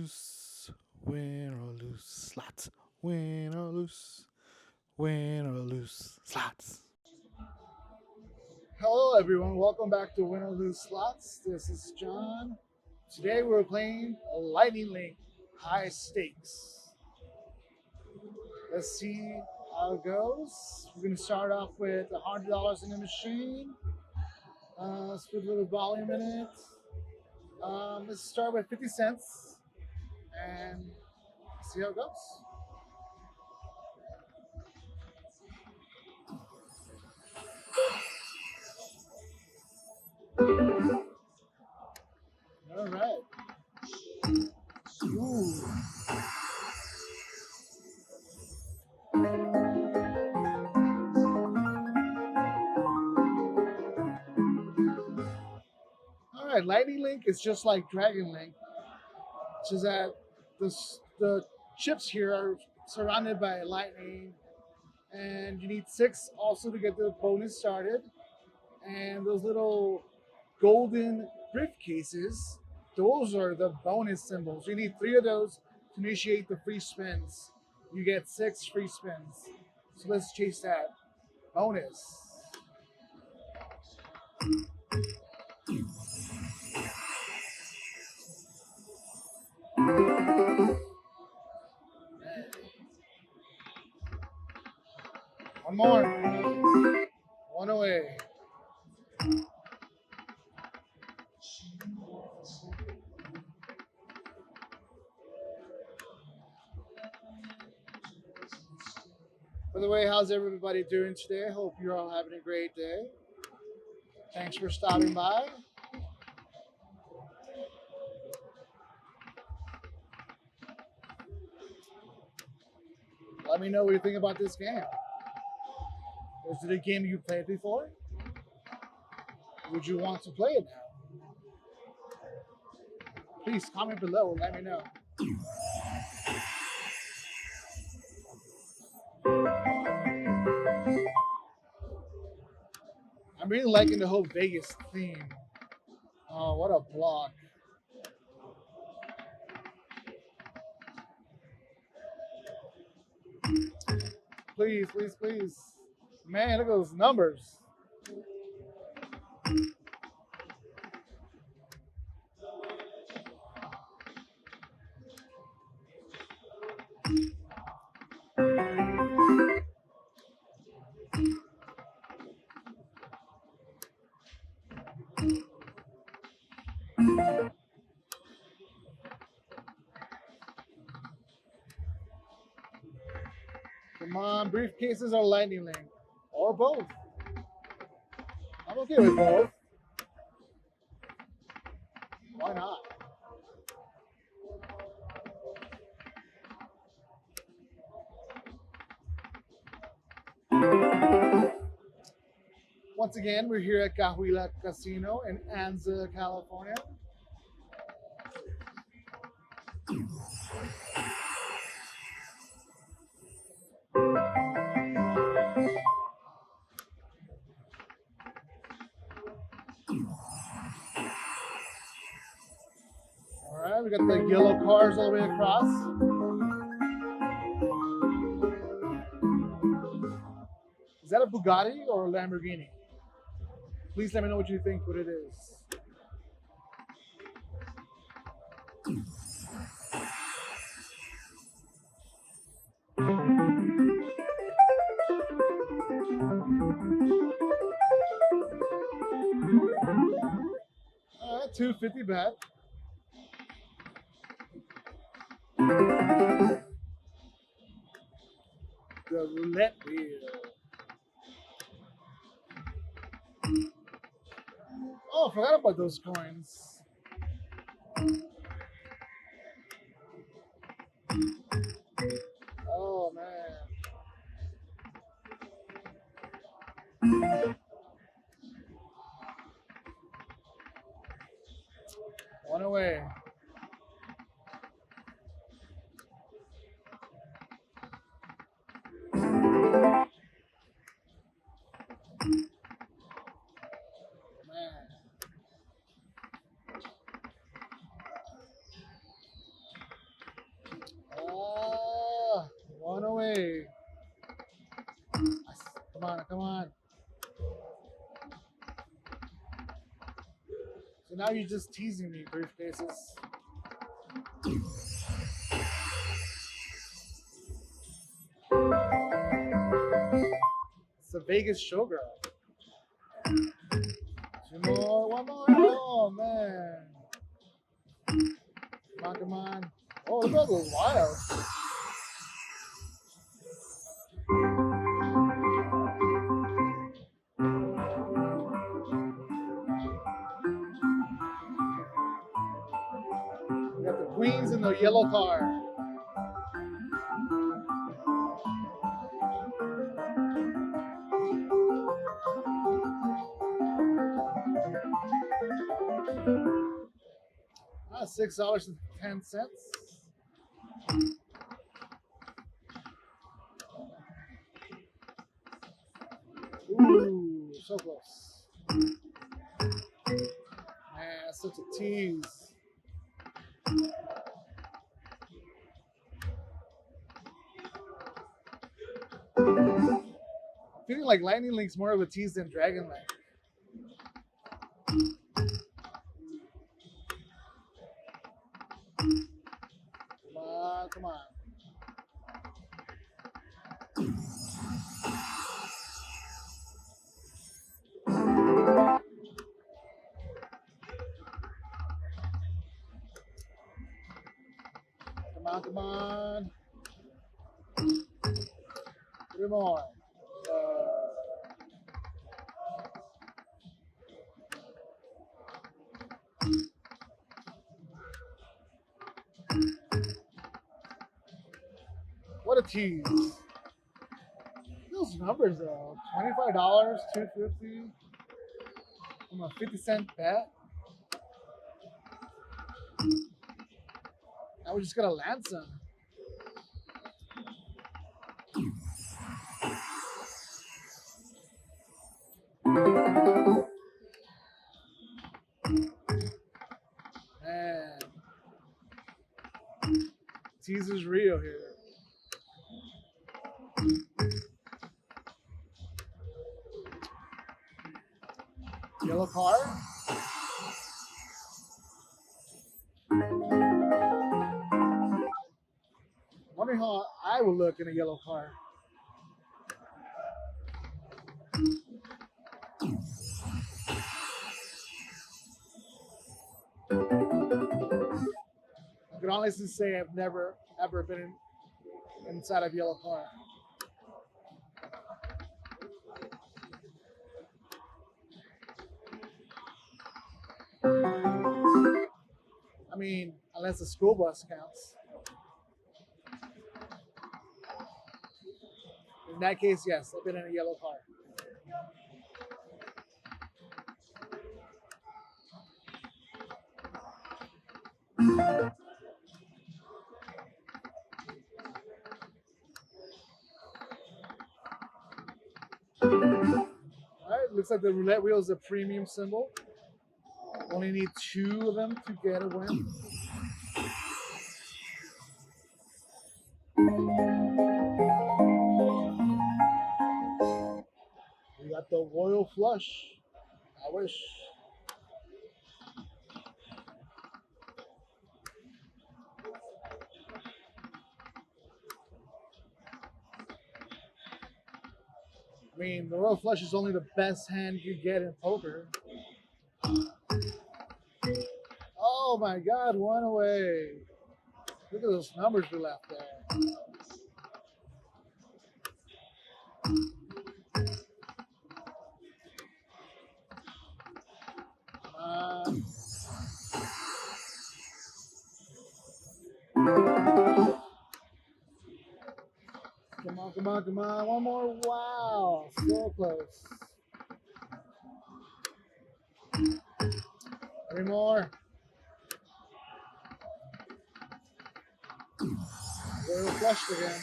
lose, win or lose, slots. Win or lose, win or lose, slots. Hello, everyone. Welcome back to Win or Lose Slots. This is John. Today we're playing a Lightning Link high stakes. Let's see how it goes. We're going to start off with $100 in the machine. Let's put a little volume in it. Let's start with 50 cents and see how it goes. All right. Ooh. All right, Lightning Link is just like Dragon Link, which is that the chips here are surrounded by lightning, and you need 6 also to get the bonus started. And those little golden briefcases, those are the bonus symbols. You need 3 of those to initiate the free spins. You get 6 free spins. So let's chase that bonus. One more. One away. By the way, how's everybody doing today? Hope you're all having a great day. Thanks for stopping by. Let me know what you think about this game. Is it a game you played before? Would you want to play it now? Please comment below and let me know. I'm really liking the whole Vegas theme. Oh, what a block. Please, please, please. Man, look at those numbers. Come on, briefcases or lightning link? Or both. I'm okay with both. Why not? Once again, we're here at Cahuila Casino in Anza, California. All right, we got the yellow cars all the way across. Is that a Bugatti or a Lamborghini? Please let me know what you think what it is. All right, 250 bet. The roulette wheel. Oh, I forgot about those coins. Oh man. One away. Man. So now you're just teasing me, briefcases. It's the Vegas Showgirl. Two more, one more. Oh man. Come on, come on. Oh, look at those wild. We got the queens in the yellow car. $6.10. Ooh, so close. Man, that's such a tease. Feeling like Lightning Link's more of a tease than Dragon Link. Come on, come on. Come on, come on. 3 more. What a tease. Those numbers though. $25, $2.50 from a 50-cent bet. Now we're just gonna land some. Man. Tease is real here. Yellow card. Wondering how I would look in a yellow car. I can honestly say I've never ever been inside of a yellow car. I mean, unless the school bus counts. In that case, yes, I've been in a yellow car. Alright, looks like the roulette wheel is a premium symbol. Only need 2 of them to get a win. We got the royal flush. I wish. I mean, the royal flush is only the best hand you get in poker. Oh my God, 1 away. Look at those numbers we left there. Come on, come on, come on. 1 more. Wow, so close. 3 more. Royal flushed again.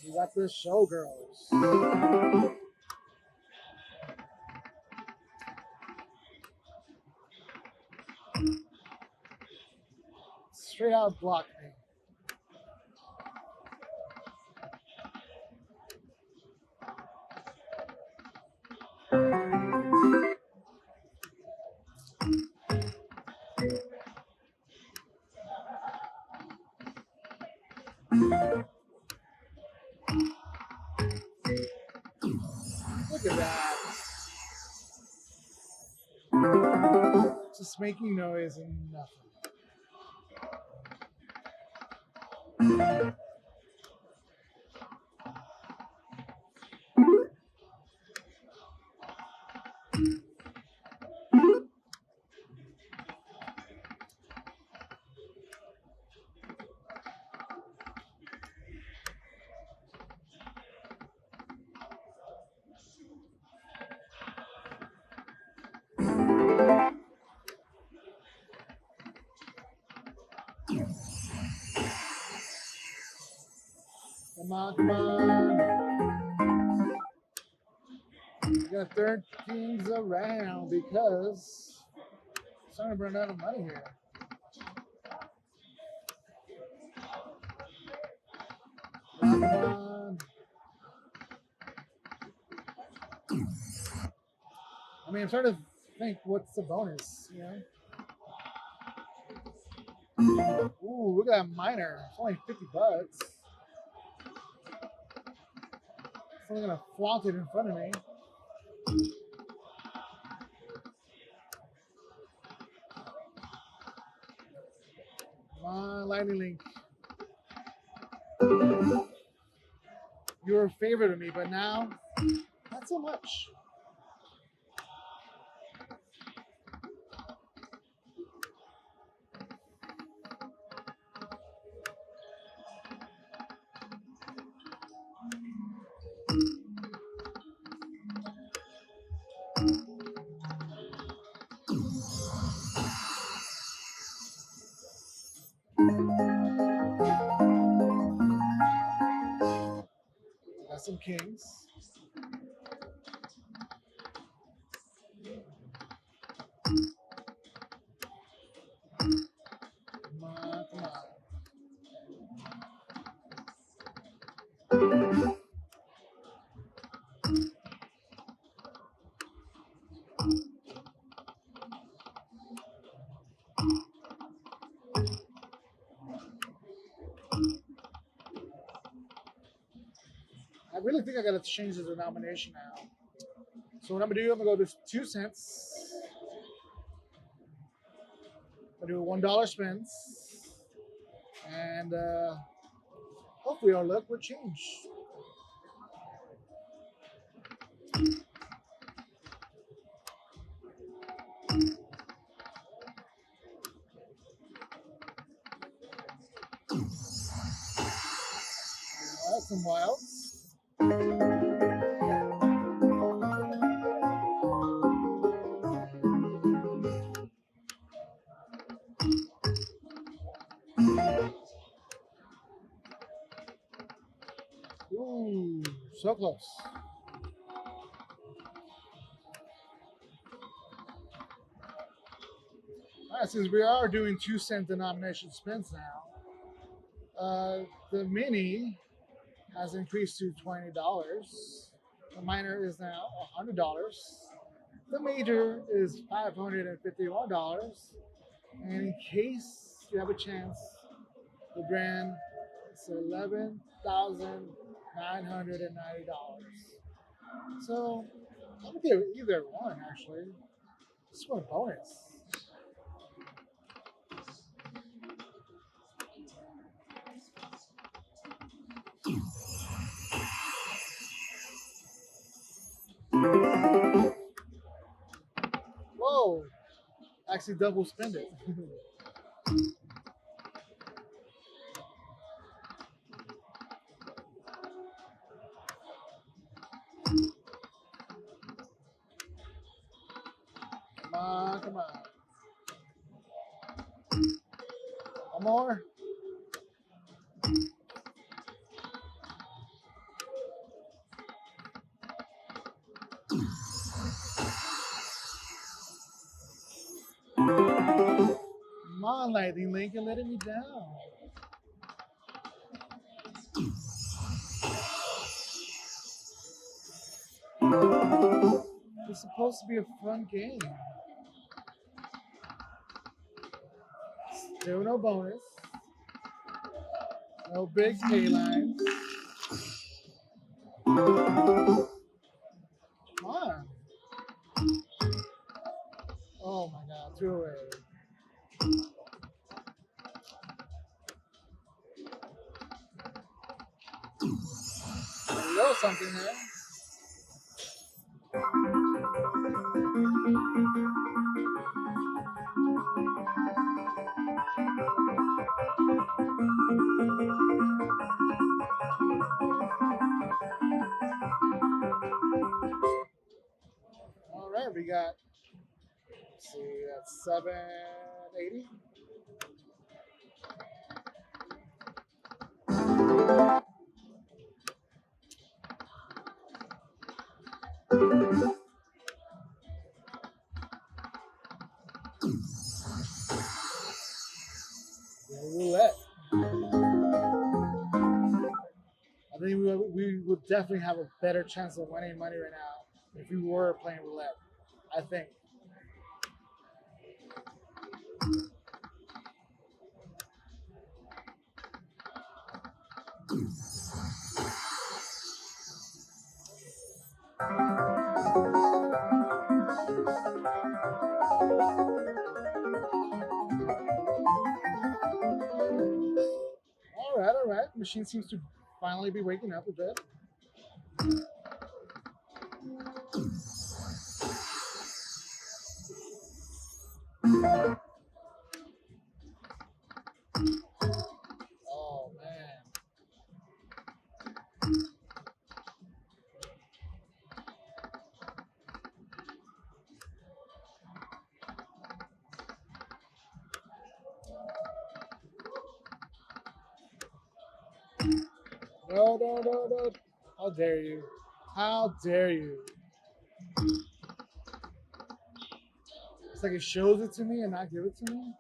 We got the showgirls. straight out blocked me. Look at that. Just making noise and nothing. Come on, come on. We gotta turn things around because I'm starting to run out of money here. Come on. I mean, I'm starting to think, what's the bonus, you know? Ooh, look at that miner. It's only $50. Someone's gonna flaunt it in front of me. Come on, Lightning Link. You were a favorite of me, but now, not so much. Got some kings. Come on, come on. I really think I gotta change the denomination now. So what I'm gonna do, I'm gonna go to 2 cents. I'm gonna do $1 spins. And hopefully our luck will change. That's some wilds. Ooh, so close. All right, since we are doing 2-cent denomination spins now, the mini has increased to $20. The minor is now $100. The major is $551. And in case you have a chance, the grand is $11,990. So I'm gonna do either one actually. Just want a bonus. Whoa! Actually double spend it. Come on, come on. One more. Come on, Lightning Link, you're letting me down. It's supposed to be a fun game. Still no bonus. No big pay lines. Come on. Oh my god, 2 away. A little something there. All right, we got, let's see, that's 780. Roulette. I think we would definitely have a better chance of winning money right now if we were playing roulette. I think. All right. Machine seems to finally be waking up a bit. Oh man. No. How dare you? How dare you? It's like it shows it to me and not give it to me.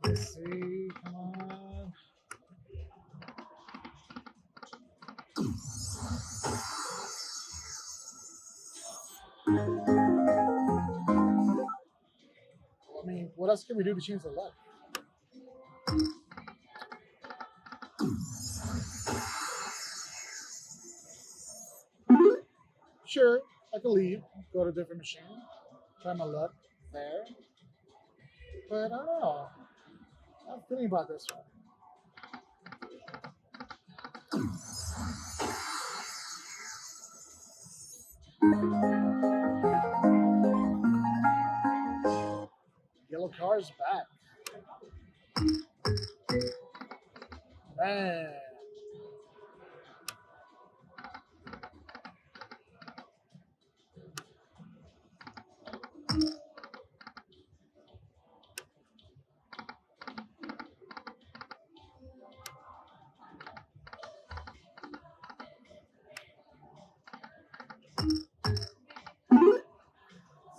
Let's see, come on. I mean, what else can we do to change the luck? Sure, I could leave, go to a different machine, try my luck there. But I don't know. I'm thinking about this one. Yellow car's back. Man.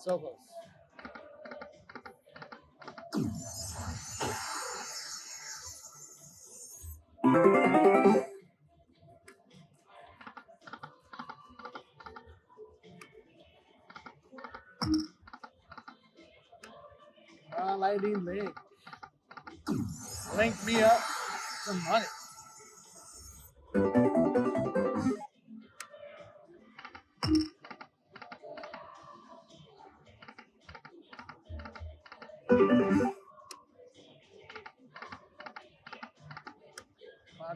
So close. Lightning Link. Link me up some money.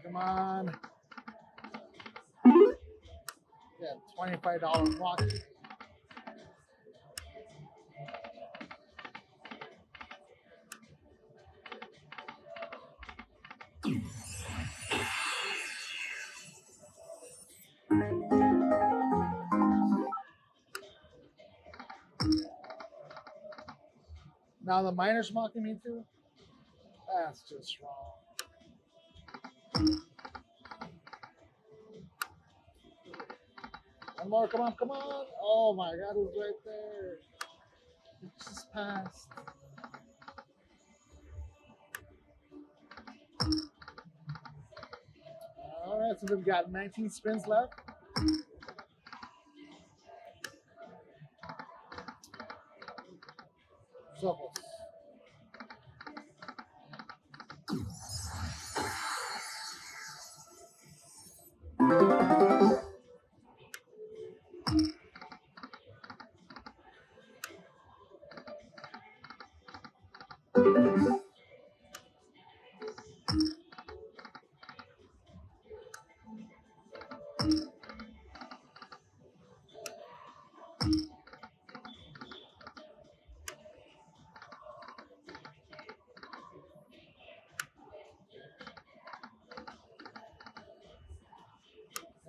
Come on. Yeah, $25 walk. Now the miner's mocking me too. That's just wrong. One more, come on, come on. Oh my god, who's right there? It just passed. Alright, so we've got 19 spins left. So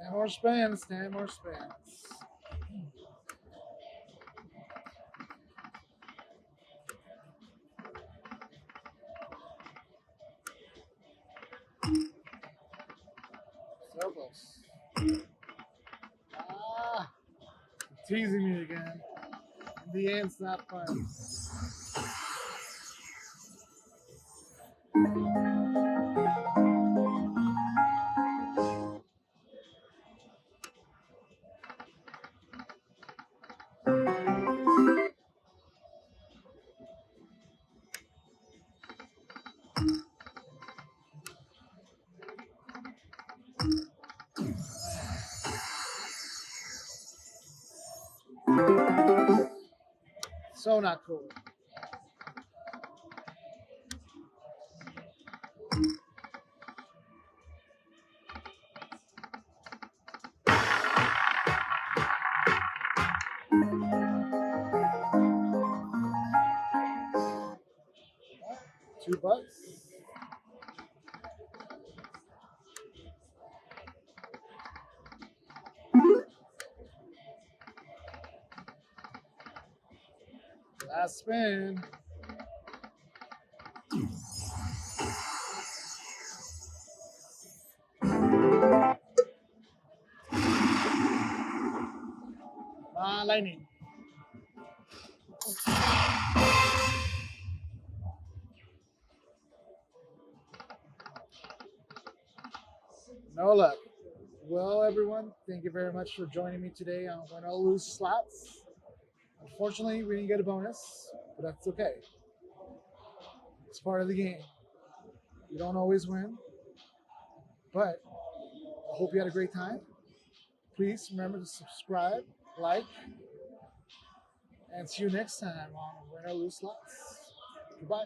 ten more spins, 10 more spins. So close. Ah, teasing me again. In the end, it's not fun. So not cool. $2. Last spin. Lightning. No luck. Well, everyone, thank you very much for joining me today on Win or Lose Slots. Unfortunately, we didn't get a bonus, but that's okay. It's part of the game. You don't always win, but I hope you had a great time. Please remember to subscribe, like, and see you next time on Win or Lose Slots. Goodbye.